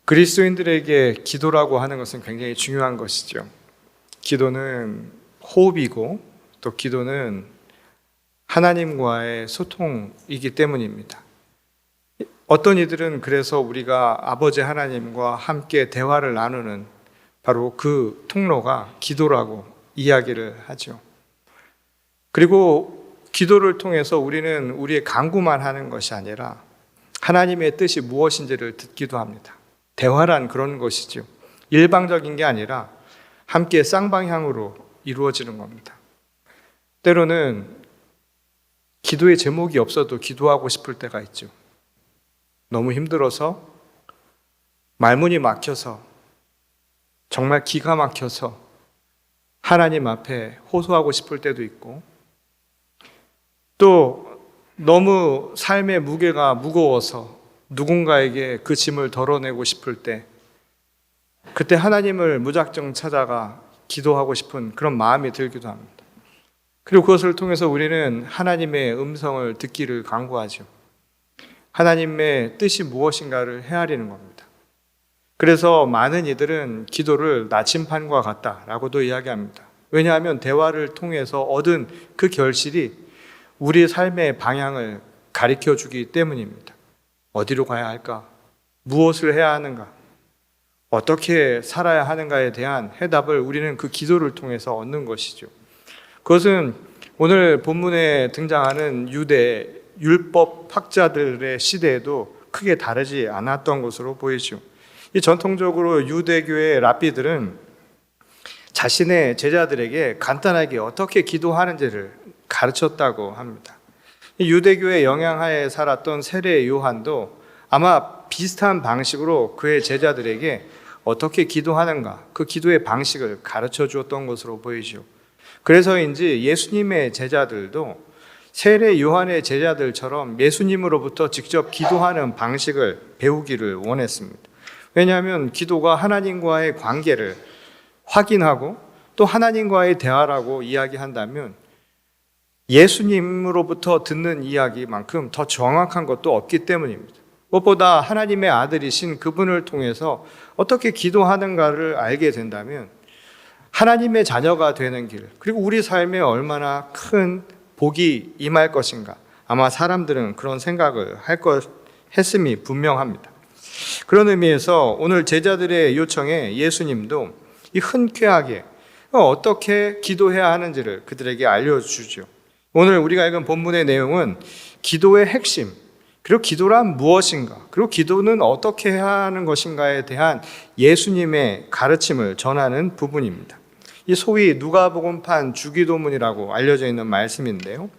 그리스도인들에게 기도라고 하는 것은 굉장히 중요한 것이죠. 기도는 호흡이고 또 기도는 하나님과의 소통이기 때문입니다. 어떤 이들은 그래서 우리가 아버지 하나님과 함께 대화를 나누는 바로 그 통로가 기도라고 이야기를 하죠. 그리고 기도를 통해서 우리는 우리의 간구만 하는 것이 아니라 하나님의 뜻이 무엇인지를 듣기도 합니다. 대화란 그런 것이죠. 일방적인 게 아니라 함께 쌍방향으로 이루어지는 겁니다. 때로는 기도의 제목이 없어도 기도하고 싶을 때가 있죠. 너무 힘들어서, 말문이 막혀서, 정말 기가 막혀서 하나님 앞에 호소하고 싶을 때도 있고, 또 너무 삶의 무게가 무거워서 누군가에게 그 짐을 덜어내고 싶을 때, 그때 하나님을 무작정 찾아가 기도하고 싶은 그런 마음이 들기도 합니다. 그리고 그것을 통해서 우리는 하나님의 음성을 듣기를 간구하죠. 하나님의 뜻이 무엇인가를 헤아리는 겁니다. 그래서 많은 이들은 기도를 나침판과 같다라고도 이야기합니다. 왜냐하면 대화를 통해서 얻은 그 결실이 우리 삶의 방향을 가르쳐 주기 때문입니다. 어디로 가야 할까? 무엇을 해야 하는가? 어떻게 살아야 하는가에 대한 해답을 우리는 그 기도를 통해서 얻는 것이죠. 그것은 오늘 본문에 등장하는 유대 율법 학자들의 시대에도 크게 다르지 않았던 것으로 보이죠. 이 전통적으로 유대교의 랍비들은 자신의 제자들에게 간단하게 어떻게 기도하는지를 가르쳤다고 합니다. 유대교의 영향하에 살았던 세례 요한도 아마 비슷한 방식으로 그의 제자들에게 어떻게 기도하는가, 그 기도의 방식을 가르쳐 주었던 것으로 보이죠. 그래서인지 예수님의 제자들도 세례 요한의 제자들처럼 예수님으로부터 직접 기도하는 방식을 배우기를 원했습니다. 왜냐하면 기도가 하나님과의 관계를 확인하고 또 하나님과의 대화라고 이야기한다면 예수님으로부터 듣는 이야기만큼 더 정확한 것도 없기 때문입니다. 무엇보다 하나님의 아들이신 그분을 통해서 어떻게 기도하는가를 알게 된다면 하나님의 자녀가 되는 길, 그리고 우리 삶에 얼마나 큰 복이 임할 것인가, 아마 사람들은 그런 생각을 했음이 분명합니다. 그런 의미에서 오늘 제자들의 요청에 예수님도 이 흔쾌하게 어떻게 기도해야 하는지를 그들에게 알려주죠. 오늘 우리가 읽은 본문의 내용은 기도의 핵심, 그리고 기도란 무엇인가, 그리고 기도는 어떻게 해야 하는 것인가에 대한 예수님의 가르침을 전하는 부분입니다. 이 소위 누가복음판 주기도문이라고 알려져 있는 말씀인데요.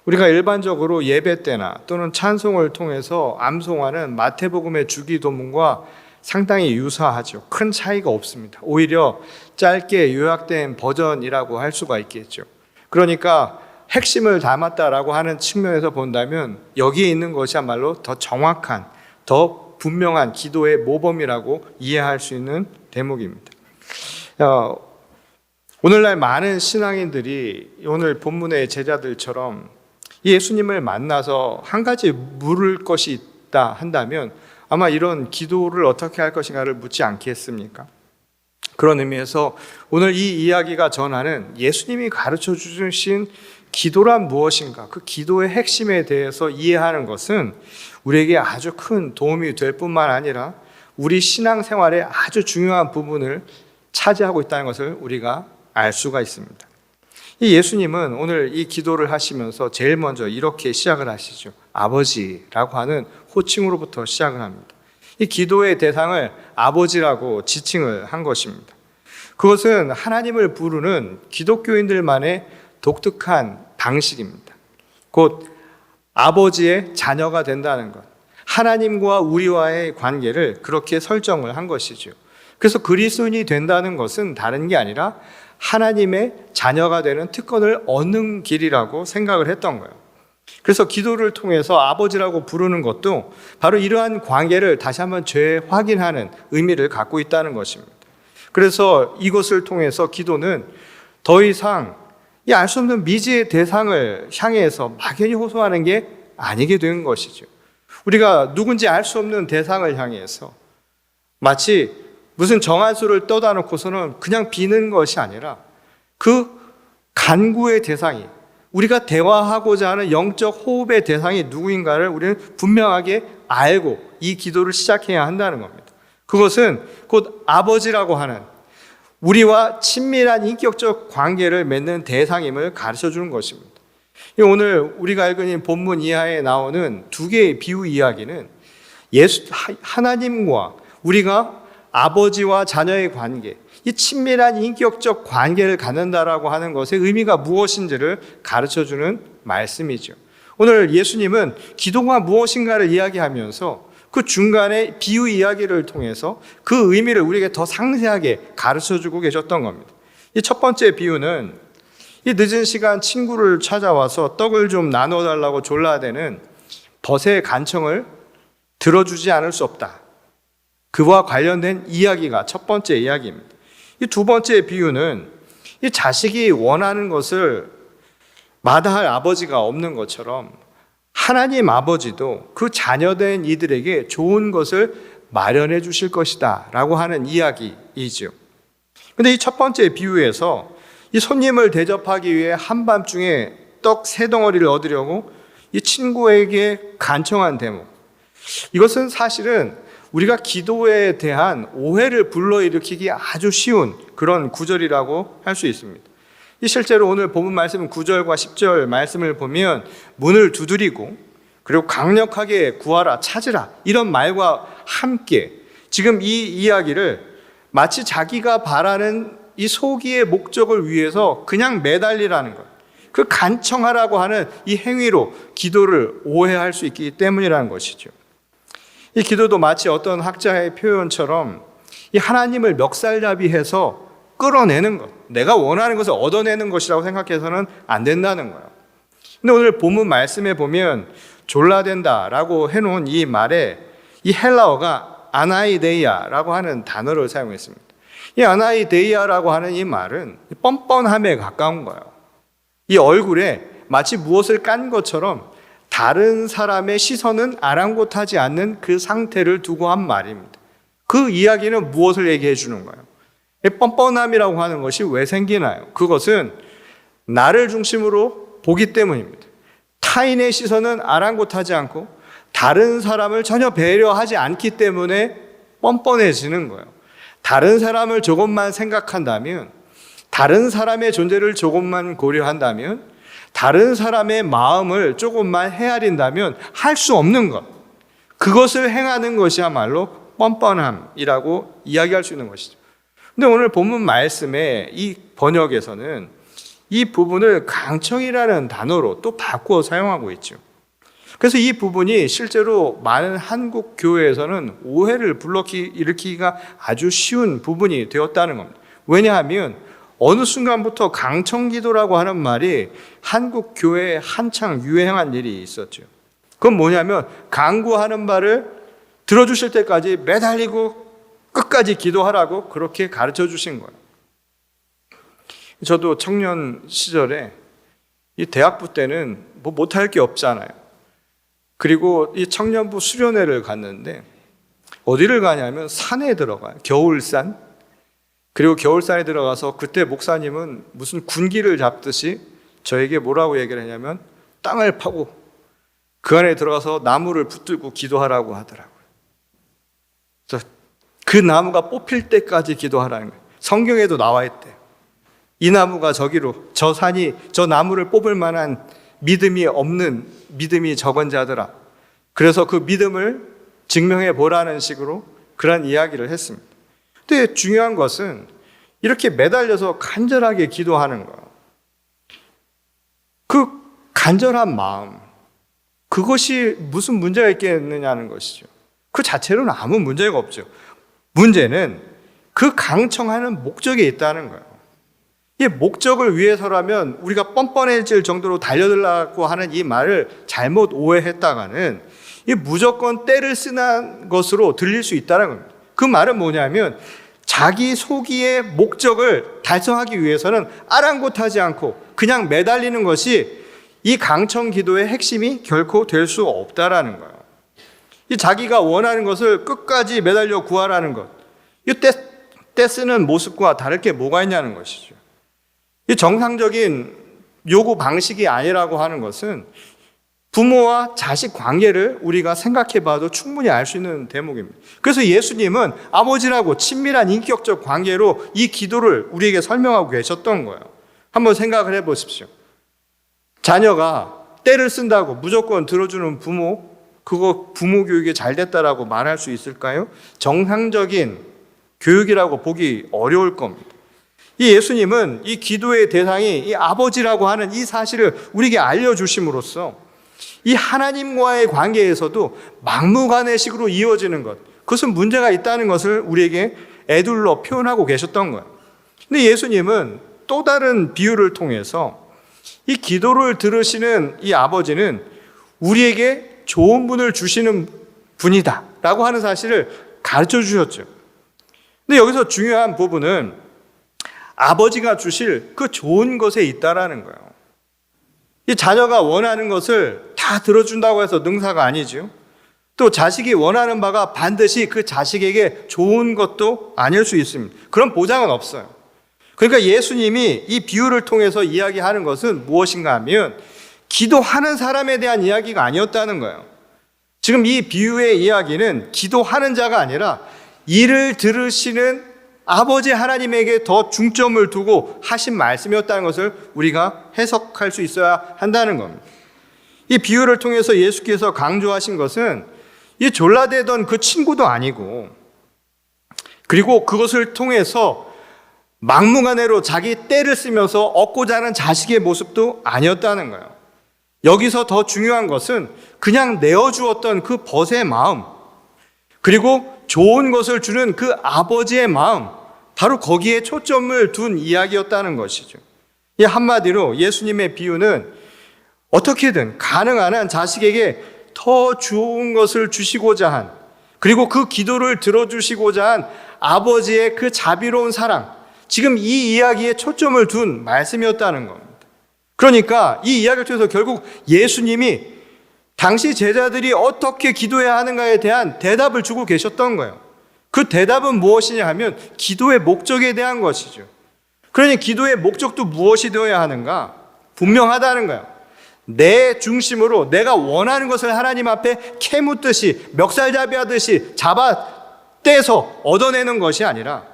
우리가 일반적으로 예배 때나 또는 찬송을 통해서 암송하는 마태복음의 주기도문과 상당히 유사하죠. 큰 차이가 없습니다. 오히려 짧게 요약된 버전이라고 할 수가 있겠죠. 그러니까 핵심을 담았다라고 하는 측면에서 본다면 여기에 있는 것이야말로 더 정확한, 더 분명한 기도의 모범이라고 이해할 수 있는 대목입니다. 오늘날 많은 신앙인들이 오늘 본문의 제자들처럼 예수님을 만나서 한 가지 물을 것이 있다 한다면 아마 이런 기도를 어떻게 할 것인가를 묻지 않겠습니까? 그런 의미에서 오늘 이 이야기가 전하는 예수님이 가르쳐 주신 기도란 무엇인가, 그 기도의 핵심에 대해서 이해하는 것은 우리에게 아주 큰 도움이 될 뿐만 아니라 우리 신앙생활의 아주 중요한 부분을 차지하고 있다는 것을 우리가 알 수가 있습니다. 이 예수님은 오늘 이 기도를 하시면서 제일 먼저 이렇게 시작을 하시죠. 아버지라고 하는 호칭으로부터 시작을 합니다. 이 기도의 대상을 아버지라고 지칭을 한 것입니다. 그것은 하나님을 부르는 기독교인들만의 독특한 방식입니다. 곧 아버지의 자녀가 된다는 것, 하나님과 우리와의 관계를 그렇게 설정을 한 것이죠. 그래서 그리스도인이 된다는 것은 다른 게 아니라 하나님의 자녀가 되는 특권을 얻는 길이라고 생각을 했던 거예요. 그래서 기도를 통해서 아버지라고 부르는 것도 바로 이러한 관계를 다시 한번 재확인하는 의미를 갖고 있다는 것입니다. 그래서 이것을 통해서 기도는 더 이상 이 알 수 없는 미지의 대상을 향해서 막연히 호소하는 게 아니게 된 것이죠. 우리가 누군지 알 수 없는 대상을 향해서 마치 무슨 정한 수를 떠다 놓고서는 그냥 비는 것이 아니라 그 간구의 대상이, 우리가 대화하고자 하는 영적 호흡의 대상이 누구인가를 우리는 분명하게 알고 이 기도를 시작해야 한다는 겁니다. 그것은 곧 아버지라고 하는 우리와 친밀한 인격적 관계를 맺는 대상임을 가르쳐 주는 것입니다. 오늘 우리가 읽은 본문 이하에 나오는 두 개의 비유 이야기는 하나님과 우리가 아버지와 자녀의 관계, 이 친밀한 인격적 관계를 갖는다라고 하는 것의 의미가 무엇인지를 가르쳐주는 말씀이죠. 오늘 예수님은 기도가 무엇인가를 이야기하면서 그 중간에 비유 이야기를 통해서 그 의미를 우리에게 더 상세하게 가르쳐주고 계셨던 겁니다. 이 첫 번째 비유는 이 늦은 시간 친구를 찾아와서 떡을 좀 나눠달라고 졸라대는 벗의 간청을 들어주지 않을 수 없다. 그와 관련된 이야기가 첫 번째 이야기입니다. 이 두 번째 비유는 이 자식이 원하는 것을 마다할 아버지가 없는 것처럼 하나님 아버지도 그 자녀된 이들에게 좋은 것을 마련해 주실 것이다 라고 하는 이야기이죠. 근데 이 첫 번째 비유에서 이 손님을 대접하기 위해 한밤중에 떡 3덩어리를 얻으려고 이 친구에게 간청한 대목, 이것은 사실은 우리가 기도에 대한 오해를 불러일으키기 아주 쉬운 그런 구절이라고 할 수 있습니다. 실제로 오늘 본문 말씀 9절과 10절 말씀을 보면 문을 두드리고 그리고 강력하게 구하라, 찾으라 이런 말과 함께 지금 이 이야기를 마치 자기가 바라는 이 소기의 목적을 위해서 그냥 매달리라는 것, 그 간청하라고 하는 이 행위로 기도를 오해할 수 있기 때문이라는 것이죠. 이 기도도 마치 어떤 학자의 표현처럼 이 하나님을 멱살잡이해서 끌어내는 것, 내가 원하는 것을 얻어내는 것이라고 생각해서는 안 된다는 거예요. 근데 오늘 본문 말씀에 보면 졸라댄다라고 해놓은 이 말에 이 헬라어가 아나이데이아라고 하는 단어를 사용했습니다. 이 아나이데이아라고 하는 이 말은 뻔뻔함에 가까운 거예요. 이 얼굴에 마치 무엇을 깐 것처럼 다른 사람의 시선은 아랑곳하지 않는 그 상태를 두고 한 말입니다. 그 이야기는 무엇을 얘기해 주는 거예요? 뻔뻔함이라고 하는 것이 왜 생기나요? 그것은 나를 중심으로 보기 때문입니다. 타인의 시선은 아랑곳하지 않고 다른 사람을 전혀 배려하지 않기 때문에 뻔뻔해지는 거예요. 다른 사람을 조금만 생각한다면, 다른 사람의 존재를 조금만 고려한다면, 다른 사람의 마음을 조금만 헤아린다면 할 수 없는 것, 그것을 행하는 것이야말로 뻔뻔함이라고 이야기할 수 있는 것이죠. 근데 오늘 본문 말씀의 이 번역에서는 이 부분을 강청이라는 단어로 또 바꾸어 사용하고 있죠. 그래서 이 부분이 실제로 많은 한국 교회에서는 오해를 일으키기가 아주 쉬운 부분이 되었다는 겁니다. 왜냐하면 어느 순간부터 강청기도라고 하는 말이 한국 교회에 한창 유행한 일이 있었죠. 그건 뭐냐면 강구하는 말을 들어주실 때까지 매달리고 끝까지 기도하라고 그렇게 가르쳐 주신 거예요. 저도 청년 시절에 이 대학부 때는 뭐 못할 게 없잖아요. 그리고 이 청년부 수련회를 갔는데 어디를 가냐면 산에 들어가요. 겨울산. 그리고 겨울산에 들어가서 그때 목사님은 무슨 군기를 잡듯이 저에게 뭐라고 얘기를 했냐면 땅을 파고 그 안에 들어가서 나무를 붙들고 기도하라고 하더라고요. 그래서 그 나무가 뽑힐 때까지 기도하라는 거예요. 성경에도 나와 있대요. 이 나무가 저기로, 저 산이 저 나무를 뽑을 만한 믿음이 없는 믿음이 적은 자들아. 그래서 그 믿음을 증명해 보라는 식으로 그런 이야기를 했습니다. 근데 중요한 것은 이렇게 매달려서 간절하게 기도하는 거. 그 간절한 마음, 그것이 무슨 문제가 있겠느냐는 것이죠. 그 자체로는 아무 문제가 없죠. 문제는 그 강청하는 목적이 있다는 거예요. 이 목적을 위해서라면 우리가 뻔뻔해질 정도로 달려들라고 하는 이 말을 잘못 오해했다가는 이 무조건 때를 쓰는 것으로 들릴 수 있다는 겁니다. 그 말은 뭐냐면 자기 소기의 목적을 달성하기 위해서는 아랑곳하지 않고 그냥 매달리는 것이 이 강청 기도의 핵심이 결코 될 수 없다라는 거예요. 이 자기가 원하는 것을 끝까지 매달려 구하라는 것. 이 떼쓰는 모습과 다를 게 뭐가 있냐는 것이죠. 이 정상적인 요구 방식이 아니라고 하는 것은 부모와 자식 관계를 우리가 생각해 봐도 충분히 알 수 있는 대목입니다. 그래서 예수님은 아버지라고 친밀한 인격적 관계로 이 기도를 우리에게 설명하고 계셨던 거예요. 한번 생각을 해 보십시오. 자녀가 떼를 쓴다고 무조건 들어주는 부모, 그거 부모 교육이 잘 됐다라고 말할 수 있을까요? 정상적인 교육이라고 보기 어려울 겁니다. 이 예수님은 이 기도의 대상이 이 아버지라고 하는 이 사실을 우리에게 알려주심으로써 이 하나님과의 관계에서도 막무가내식으로 이어지는 것, 그것은 문제가 있다는 것을 우리에게 애둘러 표현하고 계셨던 거예요. 근데 예수님은 또 다른 비유를 통해서 이 기도를 들으시는 이 아버지는 우리에게 좋은 분을 주시는 분이다 라고 하는 사실을 가르쳐 주셨죠. 근데 여기서 중요한 부분은 아버지가 주실 그 좋은 것에 있다라는 거예요. 이 자녀가 원하는 것을 다 들어준다고 해서 능사가 아니죠. 또 자식이 원하는 바가 반드시 그 자식에게 좋은 것도 아닐 수 있습니다. 그런 보장은 없어요. 그러니까 예수님이 이 비유를 통해서 이야기하는 것은 무엇인가 하면 기도하는 사람에 대한 이야기가 아니었다는 거예요. 지금 이 비유의 이야기는 기도하는 자가 아니라 이를 들으시는 아버지 하나님에게 더 중점을 두고 하신 말씀이었다는 것을 우리가 해석할 수 있어야 한다는 겁니다. 이 비유를 통해서 예수께서 강조하신 것은 이 졸라대던 그 친구도 아니고, 그리고 그것을 통해서 막무가내로 자기 떼를 쓰면서 얻고자 하는 자식의 모습도 아니었다는 거예요. 여기서 더 중요한 것은 그냥 내어주었던 그 벗의 마음, 그리고 좋은 것을 주는 그 아버지의 마음, 바로 거기에 초점을 둔 이야기였다는 것이죠. 이 한마디로 예수님의 비유는 어떻게든 가능한 한 자식에게 더 좋은 것을 주시고자 한, 그리고 그 기도를 들어주시고자 한 아버지의 그 자비로운 사랑, 지금 이 이야기에 초점을 둔 말씀이었다는 겁니다. 그러니까 이 이야기를 통해서 결국 예수님이 당시 제자들이 어떻게 기도해야 하는가에 대한 대답을 주고 계셨던 거예요. 그 대답은 무엇이냐 하면 기도의 목적에 대한 것이죠. 그러니 기도의 목적도 무엇이 되어야 하는가? 분명하다는 거예요. 내 중심으로 내가 원하는 것을 하나님 앞에 캐묻듯이 멱살잡이 하듯이 잡아 떼서 얻어내는 것이 아니라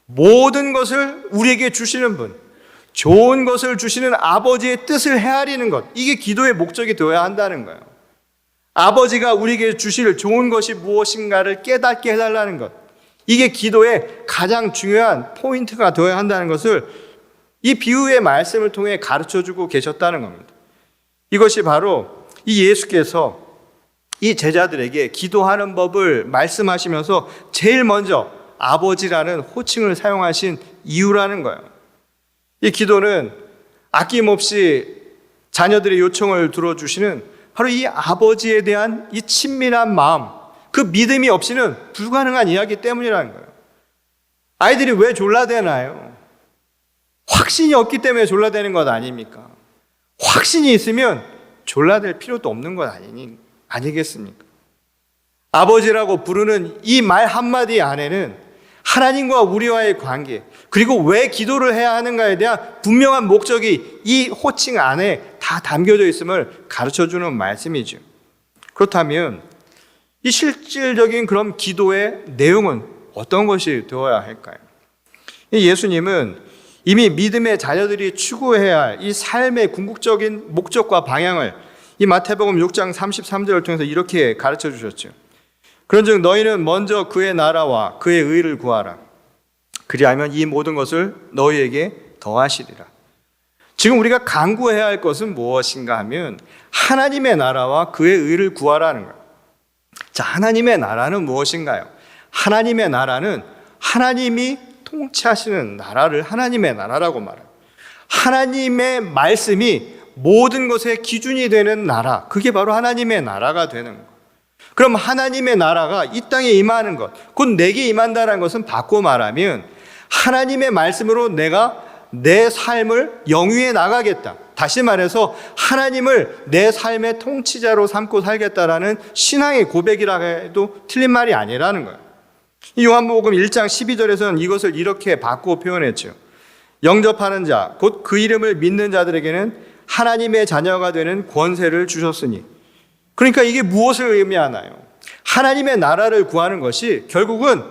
모든 것을 우리에게 주시는 분, 좋은 것을 주시는 아버지의 뜻을 헤아리는 것, 이게 기도의 목적이 되어야 한다는 거예요. 아버지가 우리에게 주실 좋은 것이 무엇인가를 깨닫게 해달라는 것, 이게 기도의 가장 중요한 포인트가 되어야 한다는 것을 이 비유의 말씀을 통해 가르쳐주고 계셨다는 겁니다. 이것이 바로 이 예수께서 이 제자들에게 기도하는 법을 말씀하시면서 제일 먼저 아버지라는 호칭을 사용하신 이유라는 거예요. 이 기도는 아낌없이 자녀들의 요청을 들어주시는 바로 이 아버지에 대한 이 친밀한 마음, 그 믿음이 없이는 불가능한 이야기 때문이라는 거예요. 아이들이 왜 졸라대나요? 확신이 없기 때문에 졸라대는 것 아닙니까? 확신이 있으면 졸라댈 필요도 없는 것 아니겠습니까? 아버지라고 부르는 이 말 한마디 안에는 하나님과 우리와의 관계, 그리고 왜 기도를 해야 하는가에 대한 분명한 목적이 이 호칭 안에 다 담겨져 있음을 가르쳐주는 말씀이죠. 그렇다면 이 실질적인 그런 기도의 내용은 어떤 것이 되어야 할까요? 예수님은 이미 믿음의 자녀들이 추구해야 할 이 삶의 궁극적인 목적과 방향을 이 마태복음 6장 33절을 통해서 이렇게 가르쳐 주셨죠. 그런즉 너희는 먼저 그의 나라와 그의 의를 구하라. 그리하면 이 모든 것을 너희에게 더하시리라. 지금 우리가 간구해야 할 것은 무엇인가 하면 하나님의 나라와 그의 의를 구하라는 거예요. 자, 하나님의 나라는 무엇인가요? 하나님의 나라는 하나님이 통치하시는 나라를 하나님의 나라라고 말해요. 하나님의 말씀이 모든 것의 기준이 되는 나라, 그게 바로 하나님의 나라가 되는 거예요. 그럼 하나님의 나라가 이 땅에 임하는 것, 곧 내게 임한다는 것은 바꿔 말하면 하나님의 말씀으로 내가 내 삶을 영위해 나가겠다. 다시 말해서 하나님을 내 삶의 통치자로 삼고 살겠다라는 신앙의 고백이라 해도 틀린 말이 아니라는 거예요. 이 요한복음 1장 12절에서는 이것을 이렇게 바꾸어 표현했죠. 영접하는 자, 곧 그 이름을 믿는 자들에게는 하나님의 자녀가 되는 권세를 주셨으니. 그러니까 이게 무엇을 의미하나요? 하나님의 나라를 구하는 것이 결국은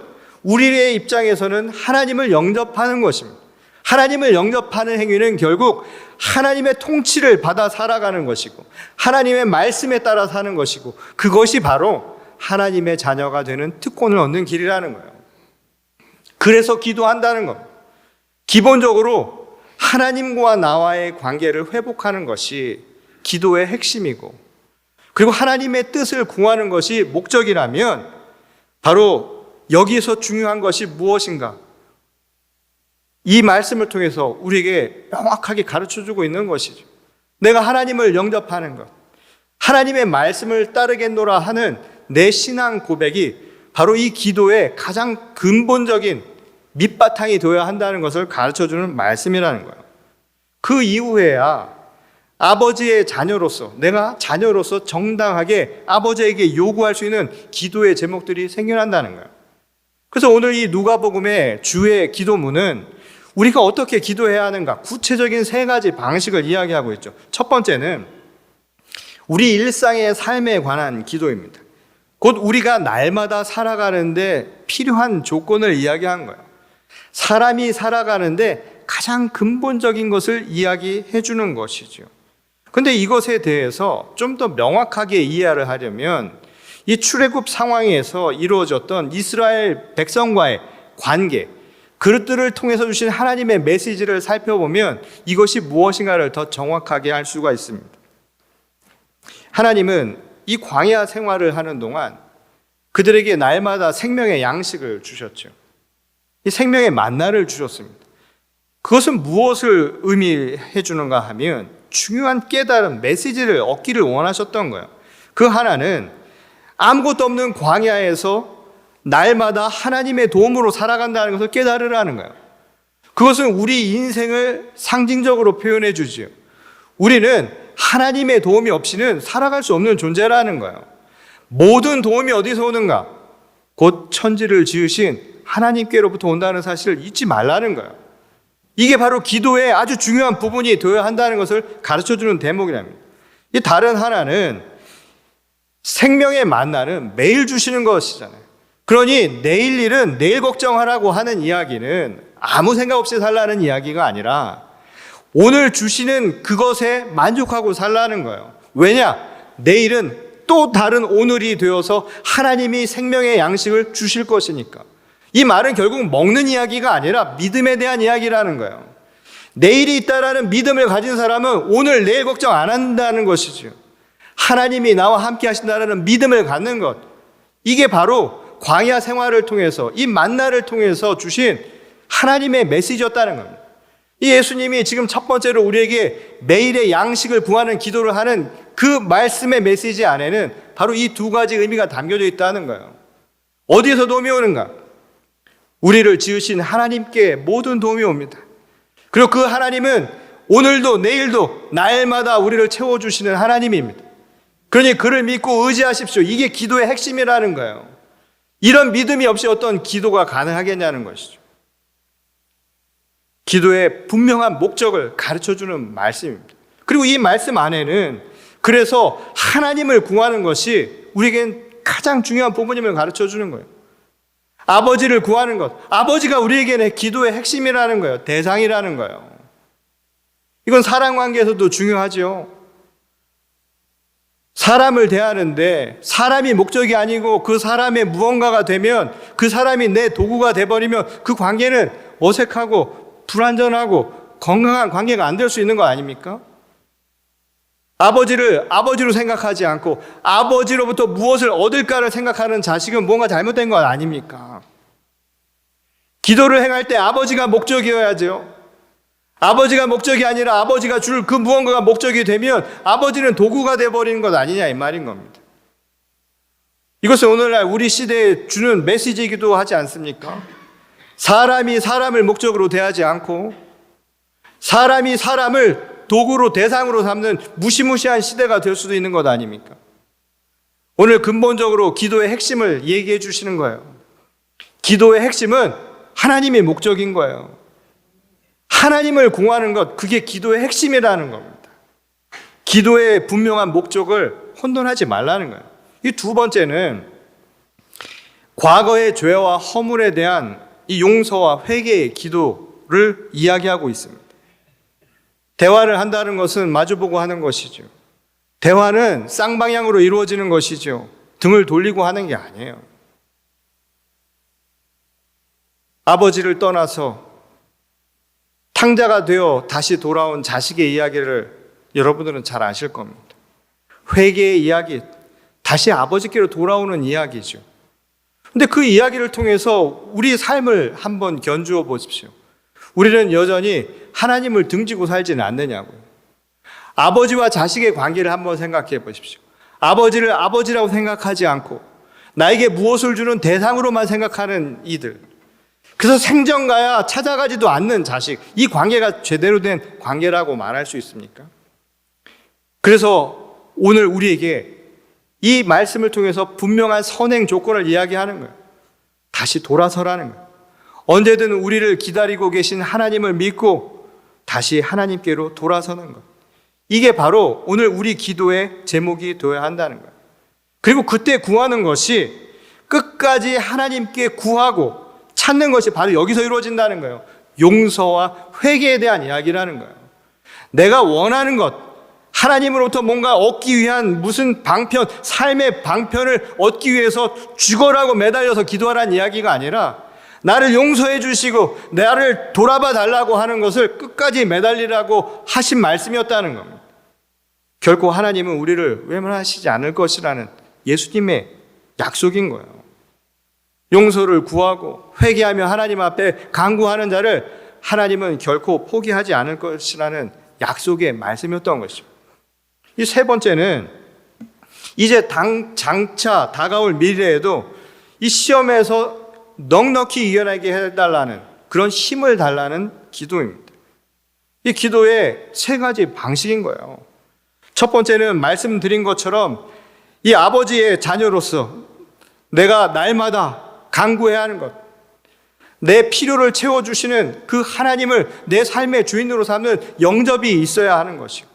우리의 입장에서는 하나님을 영접하는 것입니다. 하나님을 영접하는 행위는 결국 하나님의 통치를 받아 살아가는 것이고 하나님의 말씀에 따라 사는 것이고 그것이 바로 하나님의 자녀가 되는 특권을 얻는 길이라는 거예요. 그래서 기도한다는 겁니다. 기본적으로 하나님과 나와의 관계를 회복하는 것이 기도의 핵심이고 그리고 하나님의 뜻을 구하는 것이 목적이라면 바로 여기서 중요한 것이 무엇인가? 이 말씀을 통해서 우리에게 명확하게 가르쳐주고 있는 것이죠. 내가 하나님을 영접하는 것, 하나님의 말씀을 따르겠노라 하는 내 신앙 고백이 바로 이 기도의 가장 근본적인 밑바탕이 되어야 한다는 것을 가르쳐주는 말씀이라는 거예요. 그 이후에야 아버지의 자녀로서, 내가 자녀로서 정당하게 아버지에게 요구할 수 있는 기도의 제목들이 생겨난다는 거예요. 그래서 오늘 이 누가복음의 주의 기도문은 우리가 어떻게 기도해야 하는가 구체적인 3가지 방식을 이야기하고 있죠. 첫 번째는 우리 일상의 삶에 관한 기도입니다. 곧 우리가 날마다 살아가는데 필요한 조건을 이야기한 거예요. 사람이 살아가는데 가장 근본적인 것을 이야기해 주는 것이죠. 그런데 이것에 대해서 좀 더 명확하게 이해를 하려면 이 출애굽 상황에서 이루어졌던 이스라엘 백성과의 관계, 그것들을 통해서 주신 하나님의 메시지를 살펴보면 이것이 무엇인가를 더 정확하게 알 수가 있습니다. 하나님은 이 광야 생활을 하는 동안 그들에게 날마다 생명의 양식을 주셨죠. 이 생명의 만나를 주셨습니다. 그것은 무엇을 의미해 주는가 하면 중요한 깨달음, 메시지를 얻기를 원하셨던 거예요. 그 하나는 아무것도 없는 광야에서 날마다 하나님의 도움으로 살아간다는 것을 깨달으라는 거예요. 그것은 우리 인생을 상징적으로 표현해 주지요. 우리는 하나님의 도움이 없이는 살아갈 수 없는 존재라는 거예요. 모든 도움이 어디서 오는가? 곧 천지를 지으신 하나님께로부터 온다는 사실을 잊지 말라는 거예요. 이게 바로 기도의 아주 중요한 부분이 되어야 한다는 것을 가르쳐주는 대목이랍니다. 이 다른 하나는 생명의 만나는 매일 주시는 것이잖아요. 그러니 내일 일은 내일 걱정하라고 하는 이야기는 아무 생각 없이 살라는 이야기가 아니라 오늘 주시는 그것에 만족하고 살라는 거예요. 왜냐? 내일은 또 다른 오늘이 되어서 하나님이 생명의 양식을 주실 것이니까. 이 말은 결국 먹는 이야기가 아니라 믿음에 대한 이야기라는 거예요. 내일이 있다라는 믿음을 가진 사람은 오늘 내일 걱정 안 한다는 것이죠. 하나님이 나와 함께 하신다라는 믿음을 갖는 것, 이게 바로 광야 생활을 통해서 이 만나를 통해서 주신 하나님의 메시지였다는 겁니다. 이 예수님이 지금 첫 번째로 우리에게 매일의 양식을 구하는 기도를 하는 그 말씀의 메시지 안에는 바로 이 2가지 의미가 담겨져 있다는 거예요. 어디에서 도움이 오는가? 우리를 지으신 하나님께 모든 도움이 옵니다. 그리고 그 하나님은 오늘도 내일도 날마다 우리를 채워주시는 하나님입니다. 그러니 그를 믿고 의지하십시오. 이게 기도의 핵심이라는 거예요. 이런 믿음이 없이 어떤 기도가 가능하겠냐는 것이죠. 기도의 분명한 목적을 가르쳐주는 말씀입니다. 그리고 이 말씀 안에는 그래서 하나님을 구하는 것이 우리에겐 가장 중요한 부분임을 가르쳐주는 거예요. 아버지를 구하는 것, 아버지가 우리에게는 기도의 핵심이라는 거예요. 대상이라는 거예요. 이건 사랑관계에서도 중요하죠. 사람을 대하는데 사람이 목적이 아니고 그 사람의 무언가가 되면 그 사람이 내 도구가 돼버리면 그 관계는 어색하고 불완전하고 건강한 관계가 안 될 수 있는 거 아닙니까? 아버지를 아버지로 생각하지 않고 아버지로부터 무엇을 얻을까를 생각하는 자식은 뭔가 잘못된 것 아닙니까? 기도를 행할 때 아버지가 목적이어야죠. 아버지가 목적이 아니라 아버지가 줄 그 무언가가 목적이 되면 아버지는 도구가 돼버리는 것 아니냐 이 말인 겁니다. 이것은 오늘날 우리 시대에 주는 메시지이기도 하지 않습니까? 사람이 사람을 목적으로 대하지 않고 사람이 사람을 도구로 대상으로 삼는 무시무시한 시대가 될 수도 있는 것 아닙니까? 오늘 근본적으로 기도의 핵심을 얘기해 주시는 거예요. 기도의 핵심은 하나님의 목적인 거예요. 하나님을 공하는 것, 그게 기도의 핵심이라는 겁니다. 기도의 분명한 목적을 혼돈하지 말라는 거예요. 이 두 번째는 과거의 죄와 허물에 대한 이 용서와 회개의 기도를 이야기하고 있습니다. 대화를 한다는 것은 마주보고 하는 것이죠. 대화는 쌍방향으로 이루어지는 것이죠. 등을 돌리고 하는 게 아니에요. 아버지를 떠나서 탕자가 되어 다시 돌아온 자식의 이야기를 여러분들은 잘 아실 겁니다. 회개의 이야기, 다시 아버지께로 돌아오는 이야기죠. 근데 그 이야기를 통해서 우리 삶을 한번 견주어 보십시오. 우리는 여전히 하나님을 등지고 살지는 않느냐고요. 아버지와 자식의 관계를 한번 생각해 보십시오. 아버지를 아버지라고 생각하지 않고 나에게 무엇을 주는 대상으로만 생각하는 이들. 그래서 생전가야 찾아가지도 않는 자식. 이 관계가 제대로 된 관계라고 말할 수 있습니까? 그래서 오늘 우리에게 이 말씀을 통해서 분명한 선행 조건을 이야기하는 거예요. 다시 돌아서라는 거예요. 언제든 우리를 기다리고 계신 하나님을 믿고 다시 하나님께로 돌아서는 것. 이게 바로 오늘 우리 기도의 제목이 되어야 한다는 거예요. 그리고 그때 구하는 것이 끝까지 하나님께 구하고 찾는 것이 바로 여기서 이루어진다는 거예요. 용서와 회개에 대한 이야기라는 거예요. 내가 원하는 것, 하나님으로부터 뭔가 얻기 위한 무슨 방편, 삶의 방편을 얻기 위해서 죽어라고 매달려서 기도하라는 이야기가 아니라 나를 용서해 주시고 나를 돌아봐 달라고 하는 것을 끝까지 매달리라고 하신 말씀이었다는 겁니다. 결코 하나님은 우리를 외면하시지 않을 것이라는 예수님의 약속인 거예요. 용서를 구하고 회개하며 하나님 앞에 간구하는 자를 하나님은 결코 포기하지 않을 것이라는 약속의 말씀이었던 것이죠. 이 세 번째는 이제 장차 다가올 미래에도 이 시험에서 넉넉히 이겨내게 해달라는 그런 힘을 달라는 기도입니다. 이 기도의 세 가지 방식인 거예요. 첫 번째는 말씀드린 것처럼 이 아버지의 자녀로서 내가 날마다 간구해야 하는 것, 내 필요를 채워주시는 그 하나님을 내 삶의 주인으로 삼는 영접이 있어야 하는 것이고,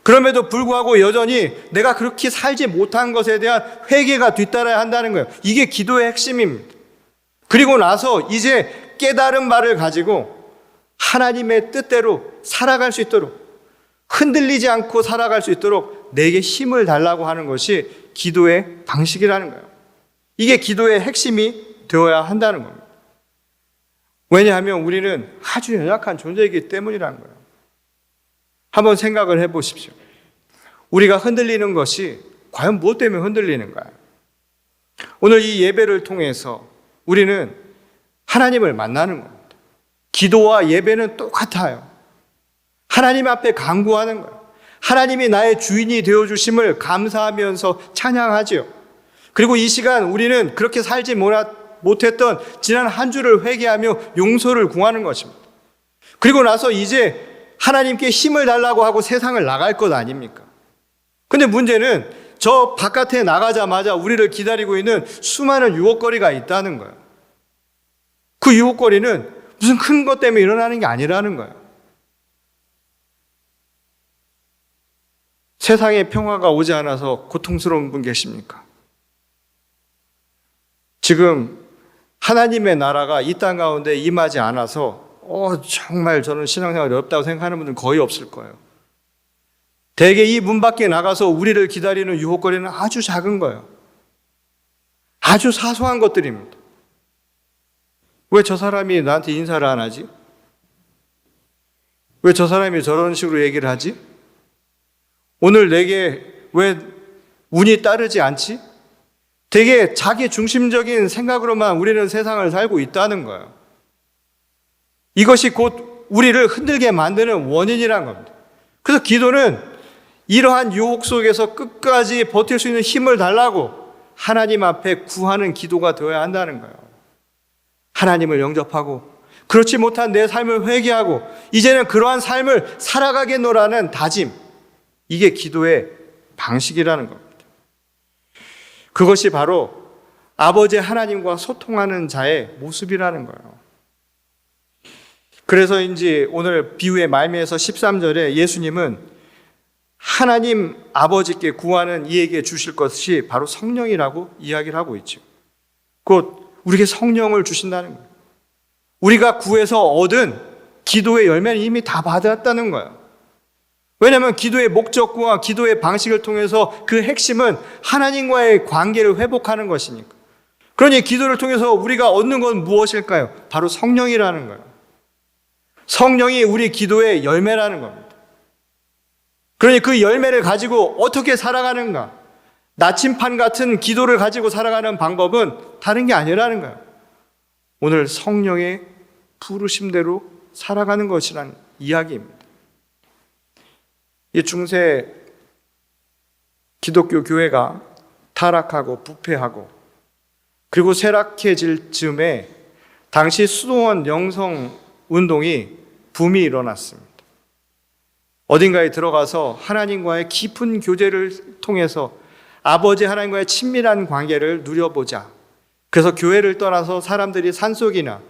그럼에도 불구하고 여전히 내가 그렇게 살지 못한 것에 대한 회개가 뒤따라야 한다는 거예요. 이게 기도의 핵심입니다. 그리고 나서 이제 깨달은 바를 가지고 하나님의 뜻대로 살아갈 수 있도록, 흔들리지 않고 살아갈 수 있도록 내게 힘을 달라고 하는 것이 기도의 방식이라는 거예요. 이게 기도의 핵심이 되어야 한다는 겁니다. 왜냐하면 우리는 아주 연약한 존재이기 때문이라는 거예요. 한번 생각을 해보십시오. 우리가 흔들리는 것이 과연 무엇 때문에 흔들리는가요? 오늘 이 예배를 통해서 우리는 하나님을 만나는 겁니다. 기도와 예배는 똑같아요. 하나님 앞에 간구하는 거예요. 하나님이 나의 주인이 되어주심을 감사하면서 찬양하지요. 그리고 이 시간 우리는 그렇게 살지 못했던 지난 한 주를 회개하며 용서를 구하는 것입니다. 그리고 나서 이제 하나님께 힘을 달라고 하고 세상을 나갈 것 아닙니까? 근데 문제는 저 바깥에 나가자마자 우리를 기다리고 있는 수많은 유혹거리가 있다는 거예요. 그 유혹거리는 무슨 큰 것 때문에 일어나는 게 아니라는 거예요. 세상에 평화가 오지 않아서 고통스러운 분 계십니까? 지금 하나님의 나라가 이 땅 가운데 임하지 않아서 정말 저는 신앙생활이 어렵다고 생각하는 분들은 거의 없을 거예요. 대개 이 문 밖에 나가서 우리를 기다리는 유혹거리는 아주 작은 거예요. 아주 사소한 것들입니다. 왜 저 사람이 나한테 인사를 안 하지? 왜 저 사람이 저런 식으로 얘기를 하지? 오늘 내게 왜 운이 따르지 않지? 되게 자기 중심적인 생각으로만 우리는 세상을 살고 있다는 거예요. 이것이 곧 우리를 흔들게 만드는 원인이란 겁니다. 그래서 기도는 이러한 유혹 속에서 끝까지 버틸 수 있는 힘을 달라고 하나님 앞에 구하는 기도가 되어야 한다는 거예요. 하나님을 영접하고 그렇지 못한 내 삶을 회개하고 이제는 그러한 삶을 살아가겠노라는 다짐, 이게 기도의 방식이라는 겁니다. 그것이 바로 아버지 하나님과 소통하는 자의 모습이라는 거예요. 그래서인지 오늘 비유의 말미에서 13절에 예수님은 하나님 아버지께 구하는 이에게 주실 것이 바로 성령이라고 이야기를 하고 있죠. 곧 우리에게 성령을 주신다는 거예요. 우리가 구해서 얻은 기도의 열매는 이미 다 받았다는 거예요. 왜냐하면 기도의 목적과 기도의 방식을 통해서 그 핵심은 하나님과의 관계를 회복하는 것이니까. 그러니 기도를 통해서 우리가 얻는 건 무엇일까요? 바로 성령이라는 거예요. 성령이 우리 기도의 열매라는 겁니다. 그러니 그 열매를 가지고 어떻게 살아가는가? 나침판 같은 기도를 가지고 살아가는 방법은 다른 게 아니라는 거예요. 오늘 성령의 부르심대로 살아가는 것이라는 이야기입니다. 이 중세 기독교 교회가 타락하고 부패하고 그리고 쇠락해질 즈음에 당시 수도원 영성 운동이 붐이 일어났습니다. 어딘가에 들어가서 하나님과의 깊은 교제를 통해서 아버지 하나님과의 친밀한 관계를 누려보자. 그래서 교회를 떠나서 사람들이 산속이나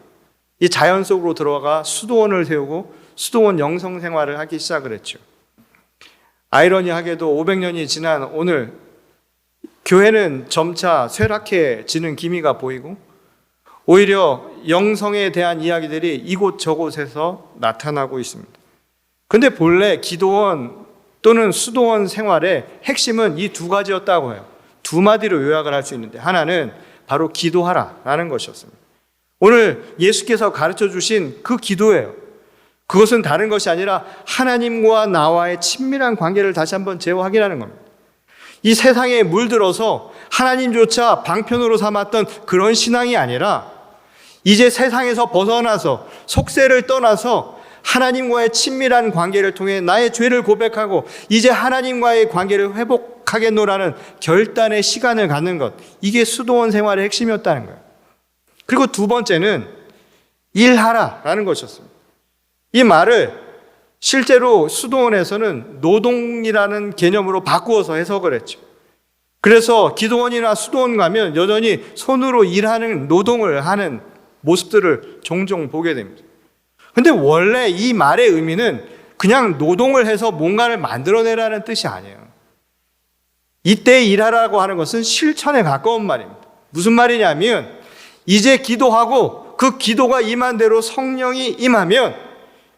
이 자연 속으로 들어가 수도원을 세우고 수도원 영성 생활을 하기 시작을 했죠. 아이러니하게도 500년이 지난 오늘 교회는 점차 쇠락해지는 기미가 보이고 오히려 영성에 대한 이야기들이 이곳저곳에서 나타나고 있습니다. 근데 본래 기도원 또는 수도원 생활의 핵심은 이 두 가지였다고 해요. 두 마디로 요약을 할 수 있는데 하나는 바로 기도하라라는 것이었습니다. 오늘 예수께서 가르쳐 주신 그 기도예요. 그것은 다른 것이 아니라 하나님과 나와의 친밀한 관계를 다시 한번 재확인하는 겁니다. 이 세상에 물들어서 하나님조차 방편으로 삼았던 그런 신앙이 아니라 이제 세상에서 벗어나서 속세를 떠나서 하나님과의 친밀한 관계를 통해 나의 죄를 고백하고 이제 하나님과의 관계를 회복하겠노라는 결단의 시간을 갖는 것, 이게 수도원 생활의 핵심이었다는 거예요. 그리고 두 번째는 일하라라는 것이었습니다. 이 말을 실제로 수도원에서는 노동이라는 개념으로 바꾸어서 해석을 했죠. 그래서 기도원이나 수도원 가면 여전히 손으로 일하는 노동을 하는 모습들을 종종 보게 됩니다. 근데 원래 이 말의 의미는 그냥 노동을 해서 뭔가를 만들어내라는 뜻이 아니에요. 이때 일하라고 하는 것은 실천에 가까운 말입니다. 무슨 말이냐면 이제 기도하고 그 기도가 임한 대로 성령이 임하면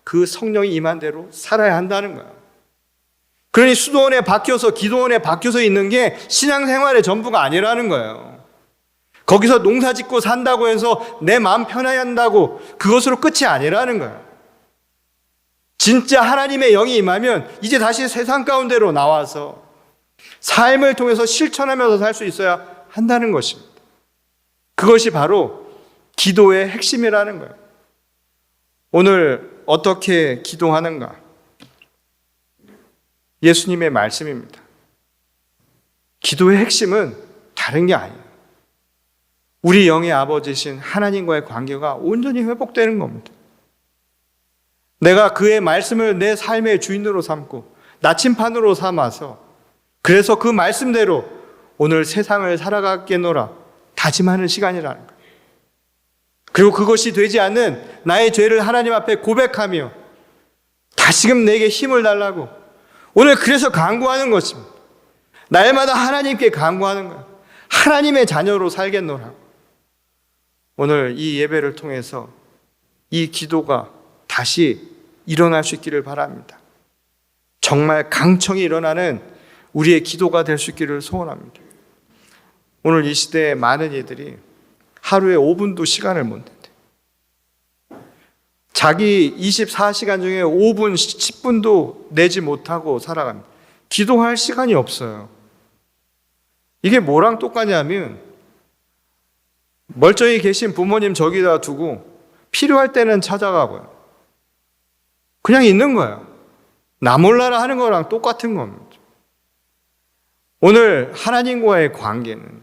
그 성령이 임한 대로 살아야 한다는 거예요. 그러니 수도원에 박혀서 기도원에 박혀서 있는 게 신앙생활의 전부가 아니라는 거예요. 거기서 농사 짓고 산다고 해서 내 마음 편해야 한다고 그것으로 끝이 아니라는 거예요. 진짜 하나님의 영이 임하면 이제 다시 세상 가운데로 나와서 삶을 통해서 실천하면서 살 수 있어야 한다는 것입니다. 그것이 바로 기도의 핵심이라는 거예요. 오늘 어떻게 기도하는가? 예수님의 말씀입니다. 기도의 핵심은 다른 게 아니에요. 우리 영의 아버지신 하나님과의 관계가 온전히 회복되는 겁니다. 내가 그의 말씀을 내 삶의 주인으로 삼고 나침판으로 삼아서 그래서 그 말씀대로 오늘 세상을 살아가겠노라 다짐하는 시간이라는 거예요. 그리고 그것이 되지 않는 나의 죄를 하나님 앞에 고백하며 다시금 내게 힘을 달라고 오늘 그래서 간구하는 것입니다. 날마다 하나님께 간구하는 거예요. 하나님의 자녀로 살겠노라. 오늘 이 예배를 통해서 이 기도가 다시 일어날 수 있기를 바랍니다. 정말 강청이 일어나는 우리의 기도가 될 수 있기를 소원합니다. 오늘 이 시대에 많은 이들이 하루에 5분도 시간을 못 낸대. 자기 24시간 중에 5분, 10분도 내지 못하고 살아갑니다. 기도할 시간이 없어요. 이게 뭐랑 똑같냐면 멀쩡히 계신 부모님 저기다 두고 필요할 때는 찾아가고요. 그냥 있는 거예요. 나 몰라라 하는 거랑 똑같은 겁니다. 오늘 하나님과의 관계는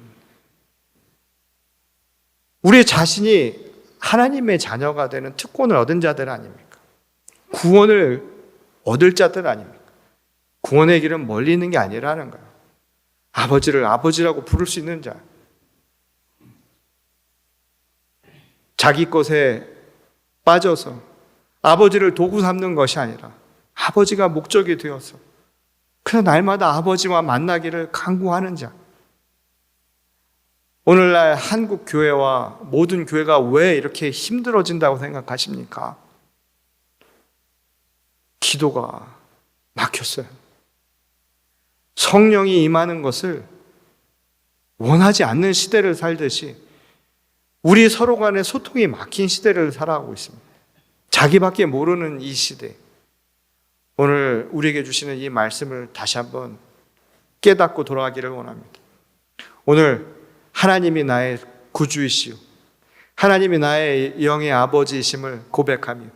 우리 자신이 하나님의 자녀가 되는 특권을 얻은 자들 아닙니까? 구원을 얻을 자들 아닙니까? 구원의 길은 멀리 있는 게 아니라는 거예요. 아버지를 아버지라고 부를 수 있는 자. 자기 것에 빠져서 아버지를 도구 삼는 것이 아니라 아버지가 목적이 되어서 그래서 날마다 아버지와 만나기를 간구하는 자. 오늘날 한국 교회와 모든 교회가 왜 이렇게 힘들어진다고 생각하십니까? 기도가 막혔어요. 성령이 임하는 것을 원하지 않는 시대를 살듯이 우리 서로 간의 소통이 막힌 시대를 살아가고 있습니다. 자기밖에 모르는 이 시대. 오늘 우리에게 주시는 이 말씀을 다시 한번 깨닫고 돌아가기를 원합니다. 오늘 하나님이 나의 구주이시오, 하나님이 나의 영의 아버지이심을 고백하며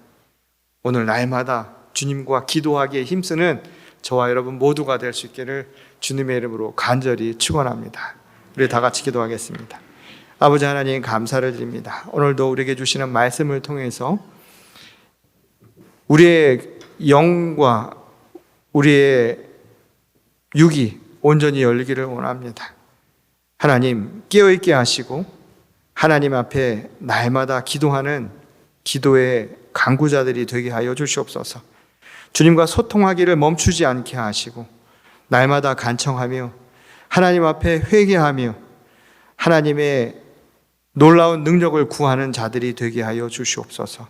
오늘 날마다 주님과 기도하기에 힘쓰는 저와 여러분 모두가 될 수 있기를 주님의 이름으로 간절히 축원합니다. 우리 다 같이 기도하겠습니다. 아버지 하나님 감사를 드립니다. 오늘도 우리에게 주시는 말씀을 통해서 우리의 영과 우리의 육이 온전히 열리기를 원합니다. 하나님 깨어있게 하시고 하나님 앞에 날마다 기도하는 기도의 간구자들이 되게 하여 주시옵소서. 주님과 소통하기를 멈추지 않게 하시고 날마다 간청하며 하나님 앞에 회개하며 하나님의 놀라운 능력을 구하는 자들이 되게 하여 주시옵소서.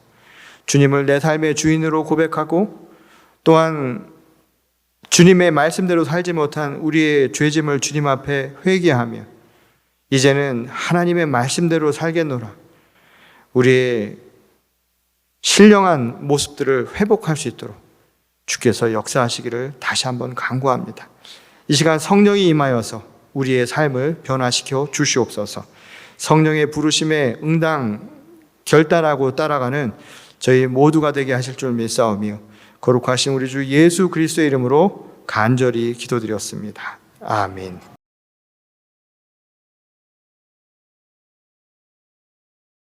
주님을 내 삶의 주인으로 고백하고 또한 주님의 말씀대로 살지 못한 우리의 죄짐을 주님 앞에 회개하며 이제는 하나님의 말씀대로 살겠노라. 우리의 신령한 모습들을 회복할 수 있도록 주께서 역사하시기를 다시 한번 간구합니다. 이 시간 성령이 임하여서 우리의 삶을 변화시켜 주시옵소서. 성령의 부르심에 응당 결단하고 따라가는 저희 모두가 되게 하실 줄 믿사오며 거룩하신 우리 주 예수 그리스도의 이름으로 간절히 기도드렸습니다. 아멘.